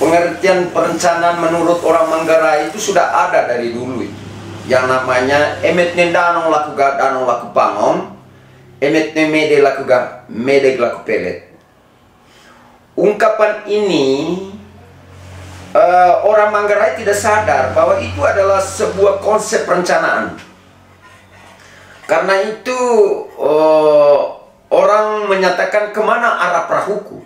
pengertian perencanaan menurut orang Manggarai itu sudah ada dari dulu itu. Yang namanya emet danong laku ga danong laku pangon, emet mede laku ga mede laku pelet. Ungkapan ini orang Manggarai tidak sadar bahwa itu adalah sebuah konsep perencanaan. Karena itu orang menyatakan kemana arah perahuku.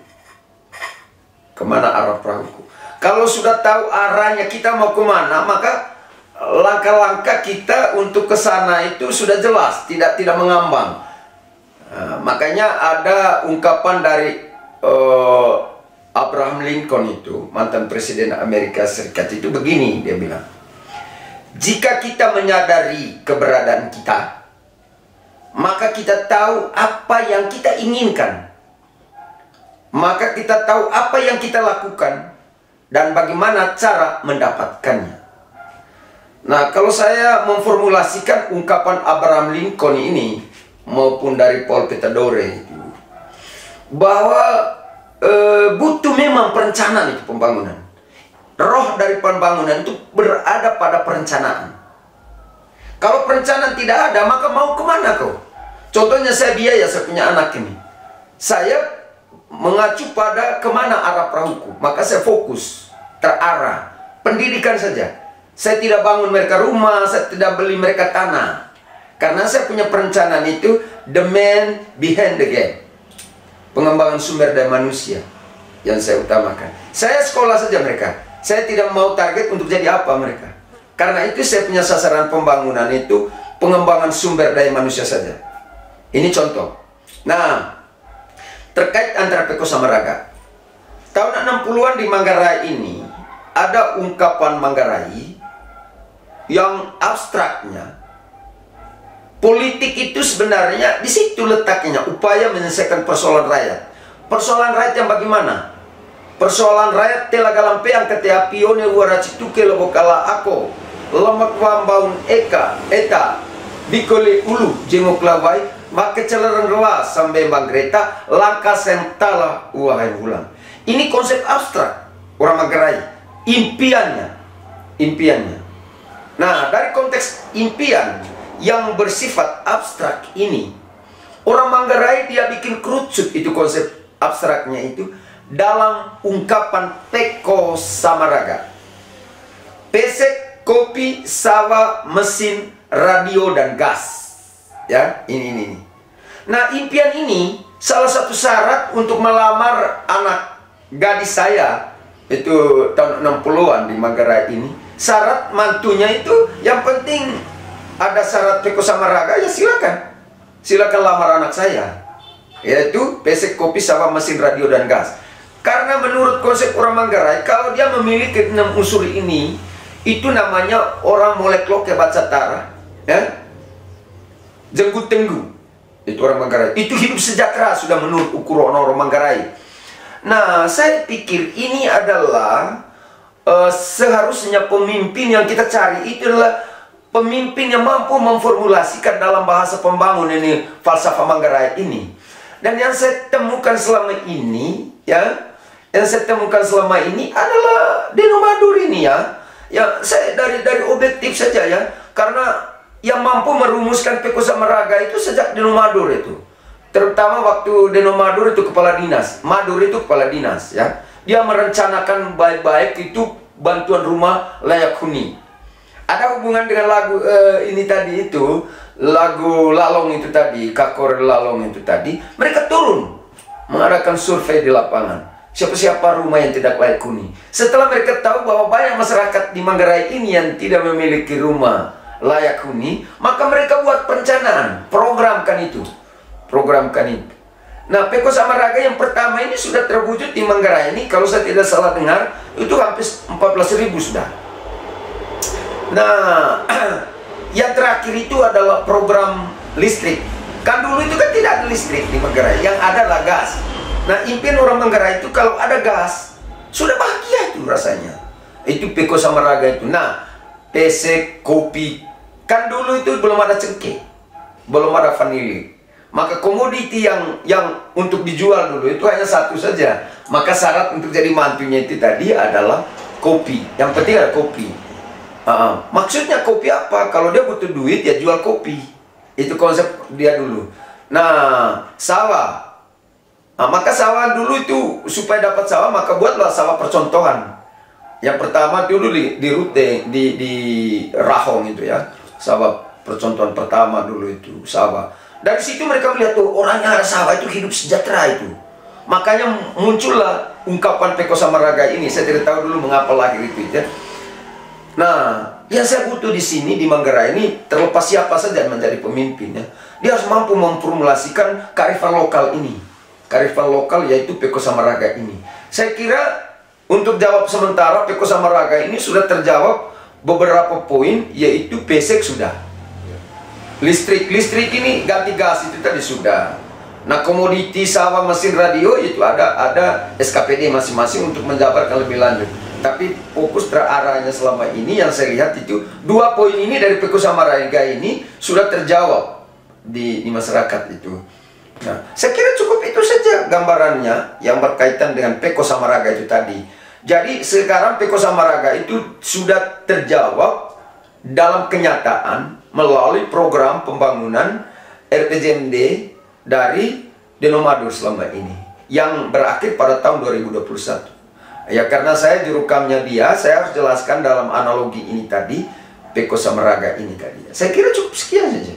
Kemana arah perahuku. Kalau sudah tahu arahnya kita mau kemana, maka langkah-langkah kita untuk ke sana itu sudah jelas, tidak mengambang. Makanya ada ungkapan dari Abraham Lincoln itu, mantan presiden Amerika Serikat itu begini, dia bilang, jika kita menyadari keberadaan kita, maka kita tahu apa yang kita inginkan. Maka kita tahu apa yang kita lakukan dan bagaimana cara mendapatkannya. Nah, kalau saya memformulasikan ungkapan Abraham Lincoln ini maupun dari Paul Petadore itu, bahwa butuh memang perencanaan itu pembangunan. Roh dari pembangunan itu berada pada perencanaan. Kalau perencanaan tidak ada, maka mau kemana kau? Contohnya saya punya anak ini. Saya mengacu pada kemana arah perahuku, maka saya fokus, terarah, pendidikan saja. Saya tidak bangun mereka rumah, saya tidak beli mereka tanah. Karena saya punya perencanaan itu, the man behind the game. Pengembangan sumber daya manusia yang saya utamakan. Saya sekolah saja mereka. Saya tidak mau target untuk jadi apa mereka. Karena itu saya punya sasaran pembangunan itu pengembangan sumber daya manusia saja. Ini contoh. Nah, terkait antara Peko sama Raga. Tahun 60-an di Manggarai ini ada ungkapan Manggarai yang abstraknya. Politik itu sebenarnya di situ letaknya, upaya menyelesaikan persoalan rakyat. Persoalan rakyat yang bagaimana? Persoalan rakyat telaga lampeang ketea pione waracituke lobokala ako lemak wambaun eka eta bikole ulu jengok lawai make celereng rewas sampai bang Greta langkah sentala wahai ulang. Ini konsep abstrak orang Manggarai, impiannya. Nah, dari konteks impian yang bersifat abstrak ini, orang Manggarai dia bikin kerucut itu konsep abstraknya itu dalam ungkapan Peko sama Raga. Pesek, kopi, sawah, mesin, radio dan gas. Ya, ini. Nah, impian ini salah satu syarat untuk melamar anak gadis saya itu tahun 60-an di Manggarai ini. Syarat mantunya itu yang penting ada syarat Peko sama Raga, ya silakan lamar anak saya, yaitu pesek, kopi, sawah, mesin, radio dan gas. Karena menurut konsep orang Manggarai, kalau dia memiliki 6 unsur ini, itu namanya orang molek-lok ke bacatara, ya, jenggut tenggu. Itu orang Manggarai. Itu hidup sejahtera sudah menurut ukuran orang Manggarai. Nah, saya pikir ini adalah seharusnya pemimpin yang kita cari itu adalah pemimpin yang mampu memformulasikan dalam bahasa pembangun ini falsafah Manggarai ini. Dan yang saya temukan selama ini, adalah Denomadur ini ya. Ya, saya dari objektif saja ya. Karena yang mampu merumuskan Peko sama Raga itu sejak Denomadur itu. Terutama waktu Denomadur itu kepala dinas, Madur itu kepala dinas ya. Dia merencanakan baik-baik itu bantuan rumah layak huni. Ada hubungan dengan lagu ini tadi itu, lagu Lalong itu tadi, Kakor Lalong itu tadi. Mereka turun mengadakan survei di lapangan. Siapa-siapa rumah yang tidak layak huni. Setelah mereka tahu bahwa banyak masyarakat di Manggarai ini yang tidak memiliki rumah layak huni, maka mereka buat perencanaan, programkan itu. Nah, Peko sama Raga yang pertama ini sudah terwujud di Manggarai ini, kalau saya tidak salah dengar, itu hampir 14.000 sudah. Nah, yang terakhir itu adalah program listrik. Kan dulu itu kan tidak ada listrik di Manggarai, yang ada adalah gas. Nah, impian orang Manggarai itu kalau ada gas, sudah bahagia itu rasanya. Itu Peko sama Raga itu. Nah, pesek, kopi, kan dulu itu belum ada cengkeh, belum ada vanili. Maka komoditi yang untuk dijual dulu itu hanya satu saja. Maka syarat untuk jadi mantunya itu tadi adalah kopi. Yang penting ada kopi. Maksudnya kopi apa? Kalau dia butuh duit ya jual kopi. Itu konsep dia dulu. Nah, sawah. Maka sawah dulu itu supaya dapat sawah maka buatlah sawah percontohan. Yang pertama dulu di Rute, di Rahong itu ya. Sawah percontohan pertama dulu itu sawah. Dari situ mereka melihat tuh orang yang ada sawah itu hidup sejahtera itu. Makanya muncullah ungkapan Peko Samaraga ini. Saya tidak tahu dulu mengapa lahir itu ya. Nah, yang saya butuh di sini di Manggarai ini terlepas siapa saja yang menjadi pemimpinnya, dia harus mampu memformulasikan kearifan lokal ini. Kearifan lokal yaitu Peko Samaraga ini. Saya kira untuk jawab sementara Peko Samaraga ini sudah terjawab beberapa poin, yaitu pesek sudah. Listrik ini ganti gas itu tadi sudah. Nah, komoditi sawah mesin radio itu ada SKPD masing-masing untuk menjabarkan lebih lanjut. Tapi fokus terarahnya selama ini yang saya lihat itu dua poin ini dari Peko Samaraga ini sudah terjawab di masyarakat itu. Nah, saya kira cukup itu saja gambarannya yang berkaitan dengan Peko Samaraga itu tadi. Jadi sekarang Peko Samaraga itu sudah terjawab dalam kenyataan melalui program pembangunan RPJMD dari Denomadu selama ini yang berakhir pada tahun 2021. Ya, karena saya jurukamnya dia, saya harus jelaskan dalam analogi ini tadi Peko Samaraga ini tadi. Saya kira cukup sekian saja.